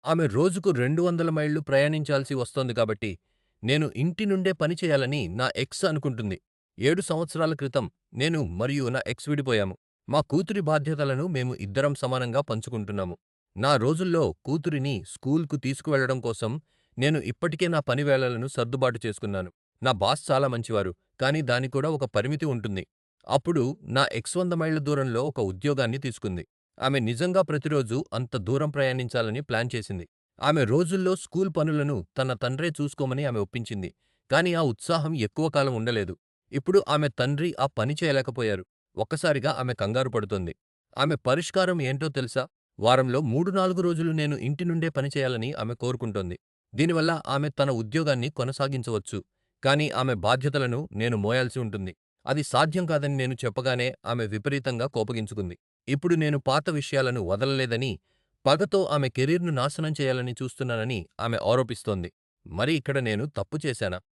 ఆమె రోజుకు 200 మైళ్ళు ప్రయాణించాల్సి వస్తోంది కాబట్టి, నేను ఇంటి నుండే పని చేయాలని నా ఎక్స్ అనుకుంటుంది. 7 సంవత్సరాల క్రితం నేను మరియు నా ఎక్స్ విడిపోయాము. మా కూతురి బాధ్యతలను మేము ఇద్దరం సమానంగా పంచుకుంటున్నాము. నా రోజుల్లో కూతురిని స్కూల్కు తీసుకువెళ్ళడం కోసం నేను ఇప్పటికే నా పని వేళలను సర్దుబాటు చేసుకున్నాను. నా బాస్ చాలా మంచివారు, కానీ దానికి కూడా ఒక పరిమితి ఉంటుంది. అప్పుడు నా ఎక్స్ 100 మైళ్ళ దూరంలో ఒక ఉద్యోగాన్ని తీసుకుంది. ఆమె నిజంగా ప్రతిరోజూ అంత దూరం ప్రయాణించాలని ప్లాన్ చేసింది. ఆమె రోజుల్లో స్కూల్ పనులను తన తండ్రే చూసుకోమని ఆమె ఒప్పించింది. కానీ ఆ ఉత్సాహం ఎక్కువ కాలం ఉండలేదు. ఇప్పుడు ఆమె తండ్రి ఆ పని చేయలేకపోయారు. ఒక్కసారిగా ఆమె కంగారు పడుతోంది. ఆమె పరిష్కారం ఏంటో తెలుసా? వారంలో 3, 4 రోజులు నేను ఇంటి నుండే పని చేయాలని ఆమె కోరుకుంటోంది. దీనివల్ల ఆమె తన ఉద్యోగాన్ని కొనసాగించవచ్చు. కానీ ఆమె బాధ్యతలను నేను మోయాల్సి ఉంటుంది. అది సాధ్యం కాదని నేను చెప్పగానే ఆమె విపరీతంగా కోపగించుకుంది. ఇప్పుడు నేను పాత విషయాలను వదలలేదని, పగతో ఆమె కెరీర్‌ను నాశనం చేయాలని చూస్తున్నానని ఆమె ఆరోపిస్తోంది. మరి ఇక్కడ నేను తప్పు చేశానా?